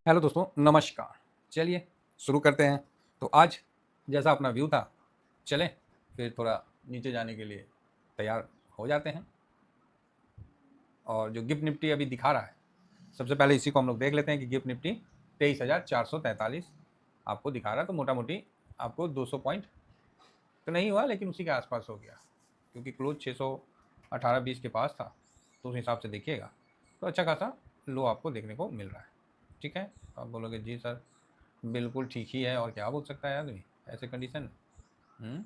Hello दोस्तों, नमस्कार। चलिए शुरू करते हैं। तो आज जैसा अपना व्यू था, चलें फिर थोड़ा नीचे जाने के लिए तैयार हो जाते हैं। और जो गिफ्ट निफ्टी अभी दिखा रहा है, सबसे पहले इसी को हम लोग देख लेते हैं कि गिफ्ट निफ्टी 23,443 आपको दिखा रहा है। तो मोटा मोटी आपको 200 पॉइंट तो नहीं हुआ, लेकिन उसी के आसपास हो गया, क्योंकि क्लोज 618-20 के पास था। तो उस हिसाब से देखिएगा तो अच्छा खासा लो आपको देखने को मिल रहा है। ठीक है, आप बोलोगे जी सर बिल्कुल ठीक ही है, और क्या बोल सकता है आदमी ऐसे कंडीशन। हम्म,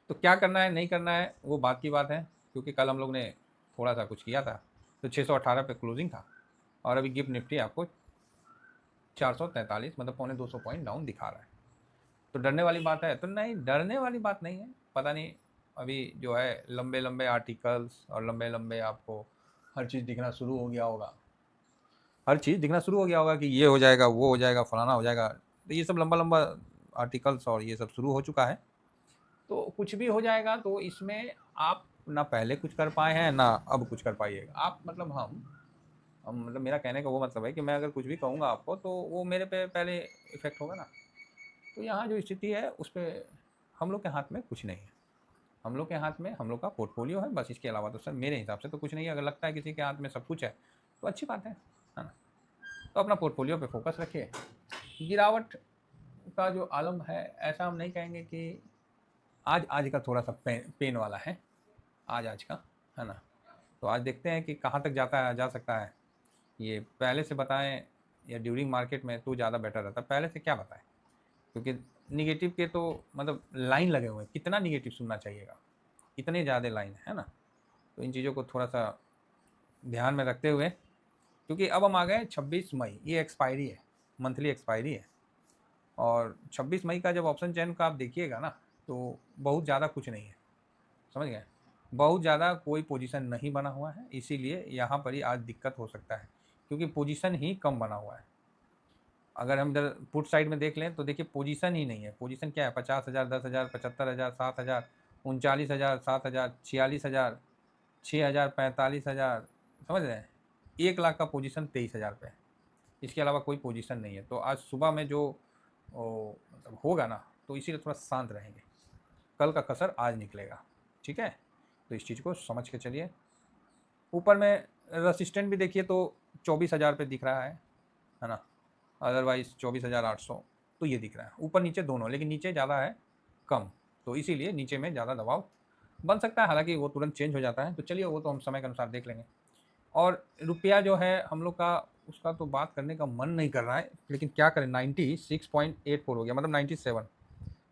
तो क्या करना है नहीं करना है वो बात की बात है, क्योंकि कल हम लोग ने थोड़ा सा कुछ किया था। तो 618 पे क्लोजिंग था, और अभी गिफ्ट निफ्टी आपको 443 मतलब पौने 200 पॉइंट डाउन दिखा रहा है। तो डरने वाली बात है तो नहीं, डरने वाली बात नहीं है। पता नहीं अभी जो है लंबे लंबे आर्टिकल्स और लंबे लंबे आपको हर चीज़ दिखना शुरू हो गया होगा। हर चीज़ दिखना शुरू हो गया होगा कि ये हो जाएगा, वो हो जाएगा, फलाना हो जाएगा। तो ये सब लंबा लंबा आर्टिकल्स और ये सब शुरू हो चुका है। तो कुछ भी हो जाएगा, तो इसमें आप ना पहले कुछ कर पाए हैं ना अब कुछ कर पाइएगा आप। मतलब हम मतलब मेरा कहने का वो मतलब है कि मैं अगर कुछ भी कहूँगा आपको तो वो मेरे पे पहले इफेक्ट होगा ना। तो यहाँ जो स्थिति है उस पर हम लोग के हाथ में कुछ नहीं है। हम लोग के हाथ में हम लोग का पोर्टफोलियो है बस, इसके अलावा तो सर मेरे हिसाब से तो कुछ नहीं है। अगर लगता है किसी के हाथ में सब कुछ है तो अच्छी बात है ना। तो अपना पोर्टफोलियो पे फोकस रखिए। गिरावट का जो आलम है, ऐसा हम नहीं कहेंगे कि आज आज का थोड़ा सा पेन वाला है। आज का है ना। तो आज देखते हैं कि कहाँ तक जाता है, जा सकता है। ये पहले से बताएं या ड्यूरिंग मार्केट में तो ज़्यादा बेटर रहता है। पहले से क्या बताएं, क्योंकि निगेटिव के तो मतलब लाइन लगे हुए हैं। कितना निगेटिव सुनना चाहिएगा, इतने ज़्यादा लाइन है ना। तो इन चीज़ों को थोड़ा सा ध्यान में रखते हुए, क्योंकि अब हम आ गए 26 मई, ये एक्सपायरी है, मंथली एक्सपायरी है। और 26 मई का जब ऑप्शन चेन का आप देखिएगा ना, तो बहुत ज़्यादा कुछ नहीं है, समझ गए। बहुत ज़्यादा कोई पोजीशन नहीं बना हुआ है, इसीलिए यहाँ पर ही आज दिक्कत हो सकता है, क्योंकि पोजीशन ही कम बना हुआ है। अगर हम इधर पुट साइड में देख लें तो देखिए पोजीशन ही नहीं है। पोजीशन क्या है, 50,000, 10,000, 75,000, 7,000, 39,000, 7,000, 46,000, 6,000, 45,000, समझ रहे हैं। 1 लाख का पोजीशन 23,000 पे है। इसके अलावा कोई पोजीशन नहीं है। तो आज सुबह में जो मतलब होगा ना, तो इसीलिए थोड़ा शांत रहेंगे। कल का कसर आज निकलेगा, ठीक है। तो इस चीज़ को समझ के चलिए। ऊपर में रसिस्टेंट भी देखिए तो 24,000 पे दिख रहा है ना। अदरवाइज 24,800 तो ये दिख रहा है। ऊपर नीचे दोनों, लेकिन नीचे ज़्यादा है कम, तो इसीलिए नीचे में ज़्यादा दबाव बन सकता है। हालांकि वो तुरंत चेंज हो जाता है, तो चलिए वो तो हम समय के अनुसार देख लेंगे। और रुपया जो है हम लोग का, उसका तो बात करने का मन नहीं कर रहा है, लेकिन क्या करें, 96.84 हो गया, मतलब 97।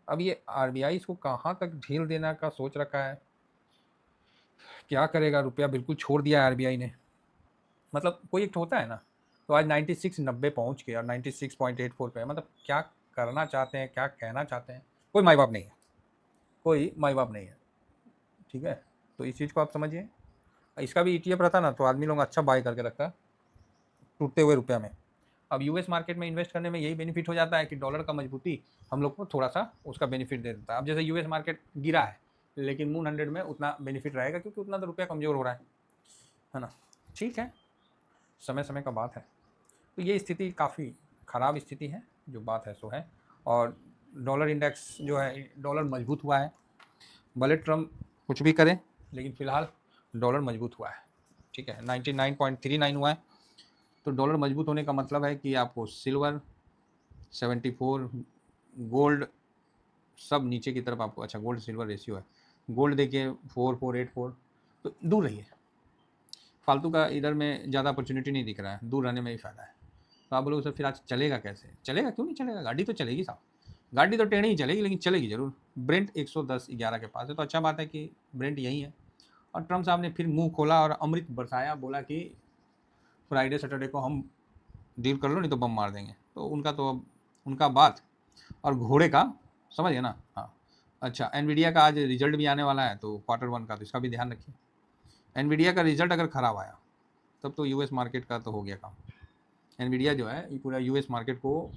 अब ये आरबीआई इसको कहाँ तक ढील देना का सोच रखा है, क्या करेगा। रुपया बिल्कुल छोड़ दिया है आरबीआई ने। मतलब कोई एक होता है ना, तो आज 96.90 पहुंच के और 96.84 पे, मतलब क्या करना चाहते हैं, क्या कहना चाहते हैं। कोई माई बाप नहीं है, कोई माई बाप नहीं है, ठीक है। तो इस चीज़ को आप समझिए। इसका भी ईटीएफ रहता ना तो आदमी लोग अच्छा बाय करके रखता है टूटते हुए रुपया में। अब यूएस मार्केट में इन्वेस्ट करने में यही बेनिफिट हो जाता है कि डॉलर का मजबूती हम लोग को थोड़ा सा उसका बेनिफिट दे देता है। अब जैसे यूएस मार्केट गिरा है, लेकिन मून 100 में उतना बेनिफिट रहेगा, क्योंकि उतना तो रुपया कमज़ोर हो रहा है ना। ठीक है, समय समय का बात है। तो ये स्थिति काफ़ी ख़राब स्थिति है, जो बात है सो है। और डॉलर इंडेक्स जो है, डॉलर मजबूत हुआ है। भले ट्रम्प कुछ भी करें, लेकिन फ़िलहाल डॉलर मजबूत हुआ है, ठीक है। 99.39 हुआ है। तो डॉलर मजबूत होने का मतलब है कि आपको सिल्वर 74, गोल्ड सब नीचे की तरफ आपको, अच्छा गोल्ड सिल्वर रेशियो है, गोल्ड देखिए 4484। तो दूर रहिए, फालतू का इधर में ज़्यादा अपॉर्चुनिटी नहीं दिख रहा है, दूर रहने में ही फ़ायदा है। तो आप बोलोगे सर फिर आज चलेगा कैसे, चलेगा क्यों नहीं चलेगा, गाड़ी तो चलेगी साहब। गाड़ी तो टेढ़ी ही चलेगी, लेकिन चलेगी जरूर। ब्रेंट 110.11 के पास है, तो अच्छा बात है कि ब्रेंट यही है। और ट्रम्प साहब ने फिर मुंह खोला और अमृत बरसाया, बोला कि फ्राइडे सैटरडे को हम डील कर लो, नहीं तो बम मार देंगे। तो उनका तो अब उनका बात और घोड़े का, समझ गए ना। हाँ, अच्छा एनवीडिया का आज रिजल्ट भी आने वाला है, तो Q1 का, तो इसका भी ध्यान रखिए। एनवीडिया का रिजल्ट अगर ख़राब आया तब तो यूएस मार्केट का तो हो गया काम। एनवीडिया जो है ये पूरा यूएस मार्केट को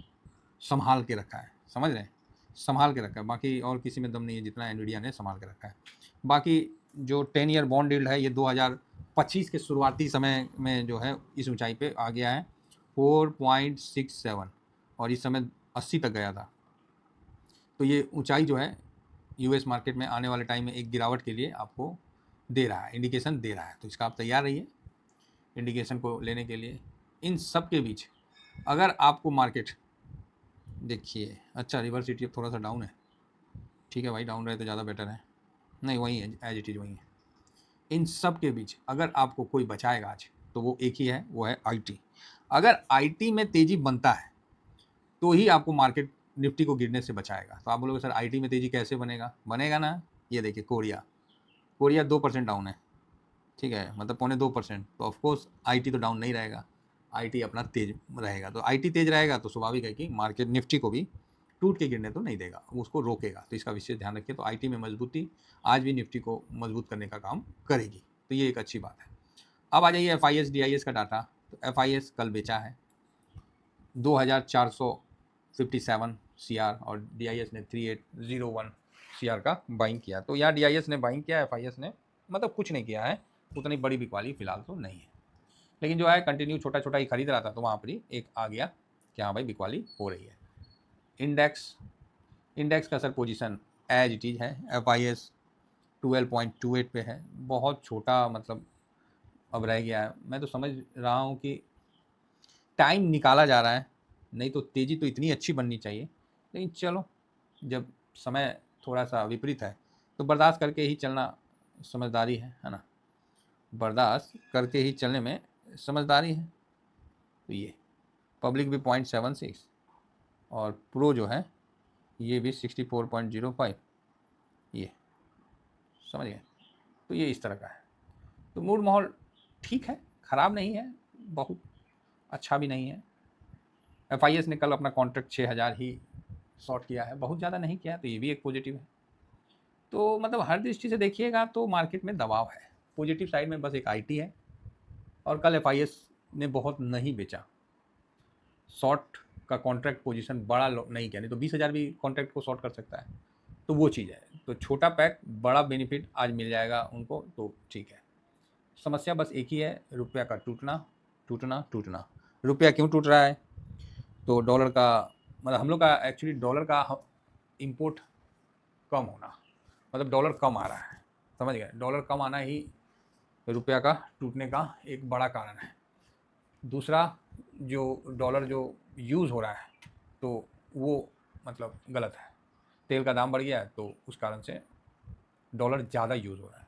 संभाल के रखा है, समझ रहे हैं, संभाल के रखा है। बाकी और किसी में दम नहीं है जितना एनवीडिया ने संभाल के रखा है। बाकी जो 10 ईयर बॉन्ड यील्ड है, ये 2025 के शुरुआती समय में जो है इस ऊंचाई पे आ गया है। 4.67 और इस समय 80 तक गया था। तो ये ऊंचाई जो है यूएस मार्केट में आने वाले टाइम में एक गिरावट के लिए आपको दे रहा है, इंडिकेशन दे रहा है। तो इसका आप तैयार रहिए इंडिकेशन को लेने के लिए। इन सब के बीच अगर आपको मार्केट देखिए, अच्छा रिवर्स ईटीएफ थोड़ा सा डाउन है, ठीक है भाई, डाउन रहे तो ज़्यादा बेटर है, नहीं वही है एज इट इज़ वही है। इन सब के बीच अगर आपको कोई बचाएगा आज तो वो एक ही है, वो है आईटी। अगर आईटी में तेज़ी बनता है तो ही आपको मार्केट निफ्टी को गिरने से बचाएगा। तो आप बोलोगे सर आईटी में तेज़ी कैसे बनेगा? बनेगा ना, ये देखिए कोरिया 2% डाउन है, ठीक है, मतलब 0.25%। तो ऑफकोर्स आईटी तो डाउन नहीं रहेगा, आईटी अपना तेज रहेगा। तो आईटी तेज रहेगा तो स्वाभाविक है कि मार्केट निफ्टी को भी टूट के गिरने तो नहीं देगा, उसको रोकेगा। तो इसका विशेष ध्यान रखिए। तो आईटी में मजबूती आज भी निफ्टी को मजबूत करने का काम करेगी, तो ये एक अच्छी बात है। अब आ जाइए एफआईएस डीआईएस का डाटा। तो एफआईएस कल बेचा है 2457 सीआर और डीआईएस ने 3801 सीआर का बाइंग किया। तो यहाँ डीआईएस ने बाइंग किया, एफआईएस ने मतलब कुछ नहीं किया है, उतनी बड़ी बिकवाली फिलहाल तो नहीं है, लेकिन जो है कंटिन्यू छोटा छोटा ही खरीद रहा था, तो वहाँ पर ही एक आ गया कि हाँ भाई बिकवाली हो रही है। इंडेक्स का sir position as it is है, एफआईएस 12.28 पे है, बहुत छोटा मतलब अब रह गया है। मैं तो समझ रहा हूँ कि टाइम निकाला जा रहा है, नहीं तो तेज़ी तो इतनी अच्छी बननी चाहिए, लेकिन चलो जब समय थोड़ा सा विपरीत है तो बर्दाश्त करके ही चलना समझदारी है ना, बर्दाश्त करके ही चलने में समझदारी है। तो ये पब्लिक भी 0.76 और प्रो जो है ये भी 64.05, ये समझ गए। तो ये इस तरह का है। तो मूड माहौल ठीक है, ख़राब नहीं है, बहुत अच्छा भी नहीं है। एफआईएस ने कल अपना कॉन्ट्रैक्ट 6000 ही शॉर्ट किया है, बहुत ज़्यादा नहीं किया, तो ये भी एक पॉजिटिव है। तो मतलब हर दृष्टि से देखिएगा तो मार्केट में दबाव है। पॉजिटिव साइड में बस एक आईटी है और कल एफआईएस ने बहुत नहीं बेचा, शॉर्ट का कॉन्ट्रैक्ट पोजीशन बड़ा नहीं किया, नहीं तो 20,000 भी कॉन्ट्रैक्ट को शॉर्ट कर सकता है, तो वो चीज़ है। तो छोटा पैक बड़ा बेनिफिट आज मिल जाएगा उनको, तो ठीक है। समस्या बस एक ही है, रुपया का टूटना। रुपया क्यों टूट रहा है? तो डॉलर का मतलब हम लोग का एक्चुअली डॉलर का इंपोर्ट कम होना, मतलब डॉलर कम आ रहा है, समझ गए। डॉलर कम आना ही रुपया का टूटने का एक बड़ा कारण है। दूसरा जो डॉलर जो यूज़ हो रहा है तो वो मतलब गलत है, तेल का दाम बढ़ गया है तो उस कारण से डॉलर ज़्यादा यूज़ हो रहा है।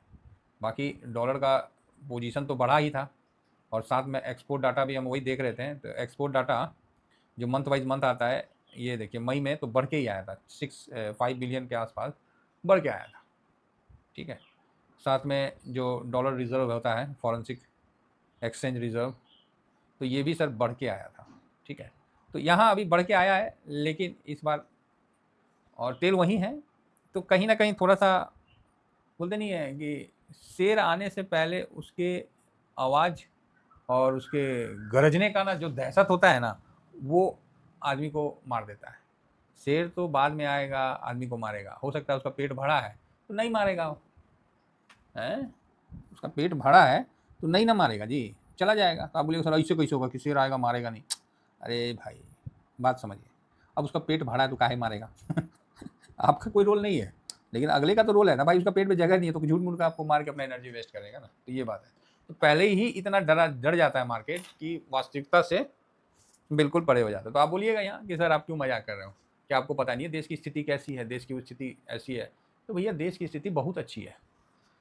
बाकी डॉलर का पोजीशन तो बढ़ा ही था, और साथ में एक्सपोर्ट डाटा भी हम वही देख रहे थे। तो एक्सपोर्ट डाटा जो मंथ वाइज मंथ आता है, ये देखिए मई में तो बढ़ के ही आया था, 5 बिलियन के आसपास बढ़ के आया था, ठीक है। साथ में जो डॉलर रिजर्व होता है, फॉरेंसिक एक्सचेंज रिजर्व, तो ये भी सर बढ़ के आया था, ठीक है। तो यहाँ अभी बढ़ के आया है, लेकिन इस बार और तेल वही है, तो कहीं ना कहीं थोड़ा सा बोलते नहीं है कि शेर आने से पहले उसके आवाज़ और उसके गरजने का ना जो दहशत होता है ना, वो आदमी को मार देता है। शेर तो बाद में आएगा, आदमी को मारेगा, हो सकता है उसका पेट भरा है तो नहीं मारेगा वो, है उसका पेट भरा है तो नहीं ना मारेगा जी, चला जाएगा। तो आप बोलिए सर ऐसे कैसे होगा कि शेर आएगा मारेगा नहीं? अरे भाई बात समझिए, अब उसका पेट भरा है तो काहे मारेगा? आपका कोई रोल नहीं है, लेकिन अगले का तो रोल है ना भाई, उसका पेट में जगह नहीं है तो झूठ मूठ का आपको मार के अपना एनर्जी वेस्ट करेगा ना, तो ये बात है। तो पहले ही इतना डर जाता है मार्केट कि वास्तविकता से बिल्कुल परे हो जाता है। तो आप बोलिएगा यहाँ कि सर आप क्यों मजाक कर रहे हो, क्या आपको पता नहीं है देश की स्थिति कैसी है, देश की स्थिति ऐसी है? तो भैया देश की स्थिति बहुत अच्छी है,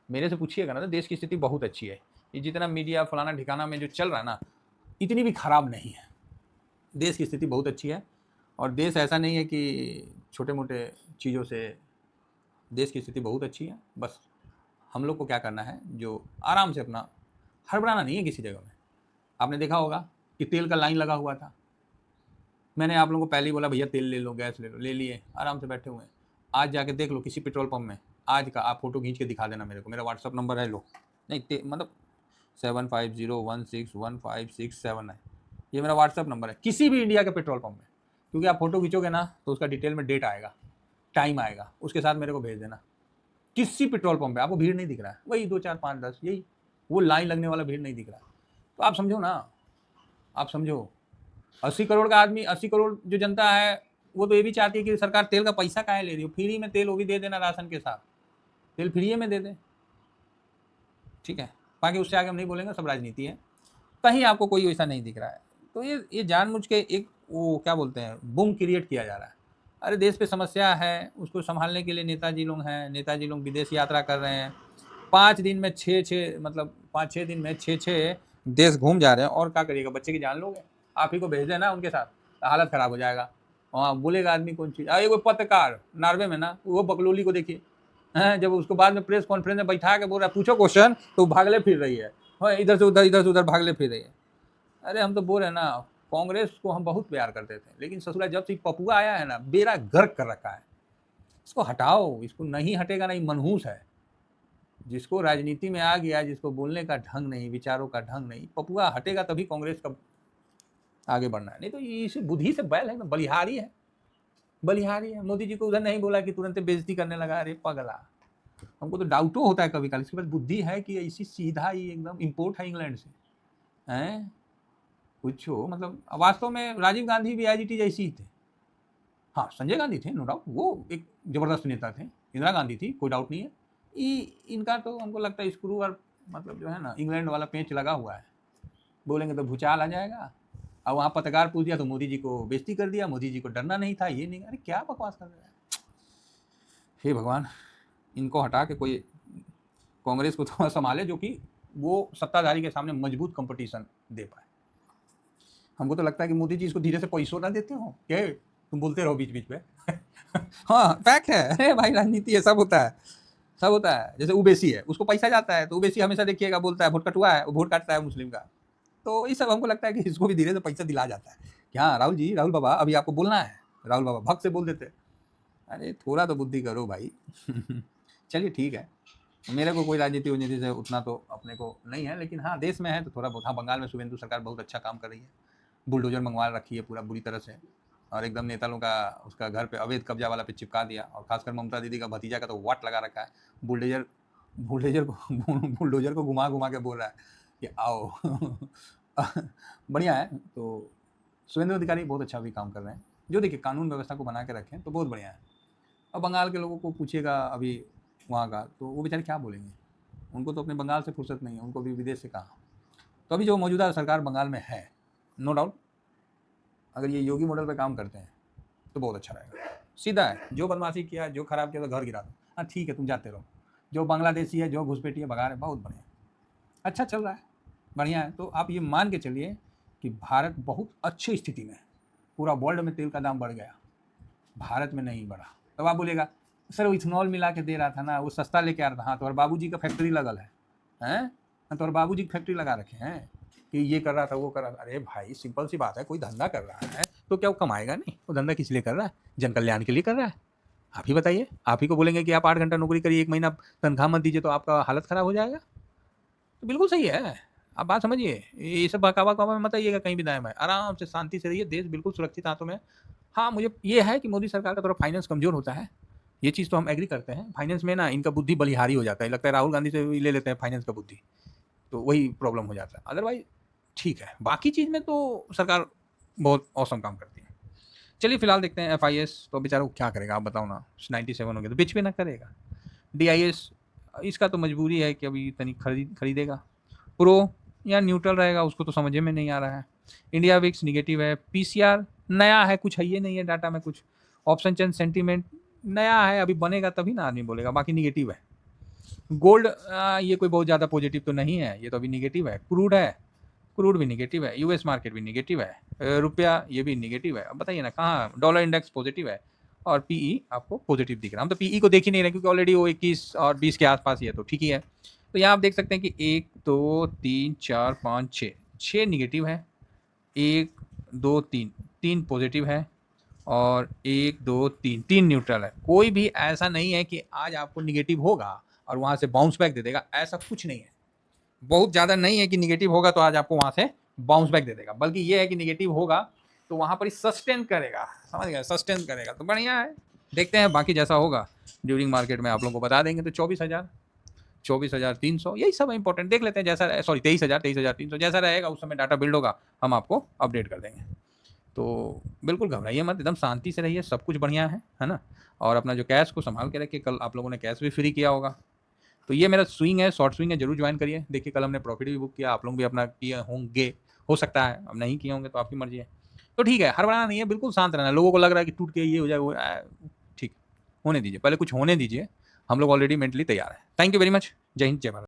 मेरे से पूछिएगा ना तो देश की स्थिति बहुत अच्छी है। ये जितना मीडिया फलाना ठिकाना में जो चल रहा है ना, इतनी भी खराब नहीं है, देश की स्थिति बहुत अच्छी है। और देश ऐसा नहीं है कि छोटे मोटे चीज़ों से, देश की स्थिति बहुत अच्छी है। बस हम लोग को क्या करना है, जो आराम से अपना, हड़बड़ाना नहीं है किसी जगह में। आपने देखा होगा कि तेल का लाइन लगा हुआ था, मैंने आप लोगों को पहले ही बोला भैया तेल ले लो, गैस ले लो, ले लिए, आराम से बैठे हुए हैं। आज जाके देख लो किसी पेट्रोल पंप में, आज का आप फोटो खींच के दिखा देना मेरे को, मेरा व्हाट्सअप नंबर है, लो नहीं मतलब 7501615667 है, ये मेरा व्हाट्सअप नंबर है, किसी भी इंडिया के पेट्रोल पंप में। क्योंकि आप फोटो खींचोगे ना तो उसका डिटेल में डेट आएगा, टाइम आएगा, उसके साथ मेरे को भेज देना। किसी पेट्रोल पंप पे आपको भीड़ नहीं दिख रहा है, वही 2 4 5 10, यही वो लाइन लगने वाला भीड़ नहीं दिख रहा है। तो आप समझो ना, आप समझो 80 करोड़ का आदमी, 80 करोड़ जो जनता है वो तो ये भी चाहती है कि सरकार तेल का पैसा काहे ले रही हो, फ्री में तेल वो भी दे देना, राशन के साथ तेल फ्री में दे दे, ठीक है। बाकी उससे आगे हम नहीं बोलेंगे, सब राजनीति है, कहीं आपको कोई वैसा नहीं दिख रहा है। तो ये जानबूझ के एक वो क्या बोलते हैं बूम क्रिएट किया जा रहा है। अरे देश पे समस्या है, उसको संभालने के लिए नेताजी लोग हैं, नेताजी लोग विदेश यात्रा कर रहे हैं, 5 दिन में 6 मतलब 5-6 दिन में 6 देश घूम जा रहे हैं, और क्या करिएगा, बच्चे की जान लोगे, आप ही को भेज देना उनके साथ, हालत खराब हो जाएगा। वहाँ बोलेगा आदमी कौन चीज़। अरे वो पत्रकार नॉर्वे में ना, वो बकलोली को देखिए, हैं, जब उसको बाद में प्रेस कॉन्फ्रेंस में बैठा के बोल रहा है पूछो क्वेश्चन, तो भागले फिर रही है, हाँ इधर से उधर भागले फिर रही है। अरे हम तो बोल रहे हैं ना, कांग्रेस को हम बहुत प्यार करते थे, लेकिन ससुरा जब से पपुआ आया है ना, बेड़ा गर्क कर रखा है। इसको हटाओ, इसको नहीं हटेगा, नहीं मनहूस है। जिसको राजनीति में आ गया, जिसको बोलने का ढंग नहीं, विचारों का ढंग नहीं, पपुआ हटेगा तभी कांग्रेस का आगे बढ़ना है, नहीं तो इस बुद्धि से बैल है, बलिहारी है, बलिहारी है। मोदी जी को उधर नहीं बोला कि तुरंत बेइज्जती करने लगा, अरे पगला। हमको तो डाउटो होता है कभी कभी, इसके पास बुद्धि है कि ऐसी सीधा ही एकदम इम्पोर्ट है इंग्लैंड से, हैं कुछ हो, मतलब वास्तव में राजीव गांधी भी एज इट इज ऐसी ही थे। हाँ संजय गांधी थे नो डाउट, वो एक जबरदस्त नेता थे, इंदिरा गांधी थी, कोई डाउट नहीं है। इनका तो हमको लगता है स्क्रू और मतलब जो है ना इंग्लैंड वाला पेंच लगा हुआ है, बोलेंगे तो भूचाल आ जाएगा। और वहाँ पत्रकार पूछ दिया तो मोदी जी को बेइज्जती कर दिया, मोदी जी को डरना नहीं था, ये नहीं, अरे क्या बकवास कर रहे हैं। हे भगवान, इनको हटा के कोई कांग्रेस को थोड़ा संभाले, जो कि वो सत्ताधारी के सामने मजबूत कंपटीशन दे पाए। हमको तो लगता है कि मोदी जी इसको धीरे से पैसों ना देते हो, क्या तुम बोलते रहो बीच बीच में हाँ फैक्ट है, अरे भाई राजनीति है, सब होता है, सब होता है। जैसे उबेसी है, उसको पैसा जाता है, तो उबेसी हमेशा देखिएगा बोलता है वोट कटुआ है, वो वोट काटता है मुस्लिम का। तो ये सब हमको लगता है कि इसको भी धीरे से पैसा दिला जाता है कि हाँ राहुल जी, राहुल बाबा अभी आपको बोलना है, राहुल बाबा भक्त से बोल देते। अरे थोड़ा तो बुद्धि करो भाई चलिए ठीक है, मेरे को कोई राजनीति से उतना तो अपने को नहीं है, लेकिन हाँ देश में है तो थोड़ा बहुत। हाँ बंगाल में शुभेंदु सरकार बहुत अच्छा काम कर रही है, बुलडोजर मंगवा रखी है पूरा बुरी तरह से, और एकदम नेता लोगों का उसका घर पे अवैध कब्जा वाला पे चिपका दिया, और खासकर ममता दीदी का भतीजा का तो वाट लगा रखा है, बुलडोजर बुलडोजर को घुमा घुमा के बोल रहा है कि आओ बढ़िया है। तो शुभेंदु अधिकारी बहुत अच्छा भी काम कर रहे हैं, जो देखिए कानून व्यवस्था को बना के रखें तो बहुत बढ़िया है। अब बंगाल के लोगों को पूछिएगा अभी वहाँ का, तो वो बेचारे क्या बोलेंगे, उनको तो अपने बंगाल से फुर्सत नहीं है, उनको भी विदेश से कहा। तो अभी जो मौजूदा सरकार बंगाल में है, नो डाउट अगर ये योगी मॉडल पे काम करते हैं तो बहुत अच्छा रहेगा। सीधा है, जो बदमाशी किया, जो खराब किया तो घर गिरा दो, हाँ ठीक है तुम जाते रहो। जो बांग्लादेशी है, जो घुसपैठी है, भगा रहे, बहुत बढ़िया, अच्छा चल रहा है, बढ़िया है। तो आप ये मान के चलिए कि भारत बहुत अच्छी स्थिति में है। पूरा वर्ल्ड में तेल का दाम बढ़ गया, भारत में नहीं बढ़ा। तो आप बोलेगा सर वो इथेनॉल मिला के दे रहा था ना, वो सस्ता लेके आ रहा था। हाँ तो और बाबूजी का फैक्ट्री लगल है, हैं तो और बाबूजी की फैक्ट्री लगा रखे हैं कि ये कर रहा था, वो कर रहा था। अरे भाई सिंपल सी बात है, कोई धंधा कर रहा है तो क्या वो कमाएगा नहीं? वो धंधा किस लिए कर रहा है? जन कल्याण के लिए कर रहा है। आप ही बताइए, आप ही को बोलेंगे कि आप 8 घंटा नौकरी करिए, 1 महीना तनख्वाह मत दीजिए तो आपका हालत ख़राब हो जाएगा। तो बिल्कुल सही है, आप बात समझिए, ये सब बहकावा वहकावा में मत आइएगा कहीं भी दाएँ बाएँ, आराम से शांति से रहिए, देश बिल्कुल सुरक्षित हाथों में है। हाँ मुझे ये है कि मोदी सरकार का थोड़ा फाइनेंस कमज़ोर होता है, ये चीज़ तो हम एग्री करते हैं। फाइनेंस में ना इनका बुद्धि बलिहारी हो जाता है, लगता है राहुल गांधी से भी ले लेते हैं फाइनेंस का बुद्धि, तो वही प्रॉब्लम हो जाता है। अदरवाइज ठीक है, बाकी चीज़ में तो सरकार बहुत औसम काम करती है। चलिए फिलहाल देखते हैं FIS, तो बेचारा वो क्या करेगा आप बताओ ना, 97 हो गया तो बिच पे ना करेगा। DIS इसका तो मजबूरी है कि अभी तनिक खरीदेगा। प्रो या न्यूट्रल रहेगा, उसको तो समझ में नहीं आ रहा है। इंडिया विक्स निगेटिव है। PCR नया है, कुछ है ये नहीं है डाटा में कुछ। ऑप्शन चेंज सेंटीमेंट नया है, अभी बनेगा तभी ना आदमी बोलेगा, बाकी निगेटिव है। गोल्ड ये कोई बहुत ज़्यादा पॉजिटिव तो नहीं है, ये तो अभी निगेटिव है। क्रूड है, क्रूड भी निगेटिव है। US मार्केट भी निगेटिव है। रुपया ये भी निगेटिव है। अब बताइए ना कहाँ, डॉलर इंडेक्स पॉजिटिव है और PE आपको पॉजिटिव दिख रहा है। हम तो PE को देख ही नहीं रहे क्योंकि ऑलरेडी वो 21 और 20 के आसपास ही है, तो ठीक ही है। तो यहाँ आप देख सकते हैं कि 1 2 3 4 5 6 निगेटिव है, 1 2 3 3 पॉजिटिव है, और 1 2 3 3 न्यूट्रल है। कोई भी ऐसा नहीं है कि आज आपको निगेटिव होगा और वहाँ से बाउंस बैक दे देगा, ऐसा कुछ नहीं है। बहुत ज़्यादा नहीं है कि निगेटिव होगा तो आज आपको वहाँ से बाउंस बैक दे देगा, बल्कि ये है कि निगेटिव होगा तो वहाँ पर ही सस्टेन करेगा, समझ गए, सस्टेन करेगा, तो बढ़िया है। देखते हैं बाकी जैसा होगा ड्यूरिंग मार्केट में आप लोगों को बता देंगे। तो 24,000 24,300 यही सब इंपॉर्टेंट देख लेते हैं, जैसा सॉरी 23,000 23,300 जैसा रहेगा उस समय डाटा बिल्ड होगा, हम आपको अपडेट कर देंगे। तो बिल्कुल घबराइए मत, एकदम शांति से रहिए, सब कुछ बढ़िया है ना? और अपना जो कैश को सँभाल के रखिए, कल आप लोगों ने कैश भी फ्री किया होगा। तो ये मेरा स्विंग है, शॉर्ट स्विंग है, ज़रूर जॉइन करिए। देखिए कल हमने प्रॉफ़िट भी बुक किया, आप लोग भी अपना किए होंगे, हो सकता है, अब नहीं किए होंगे तो आपकी मर्ज़ी है। तो ठीक है, हड़बड़ाना नहीं है, बिल्कुल शांत रहना है। लोगों को लग रहा है कि टूट के ये हो जाए, ठीक, होने दीजिए, पहले कुछ होने दीजिए। हम लोग ऑलरेडी मेंटली तैयार हैं। Thank you very much. जय हिंद, जय भारत।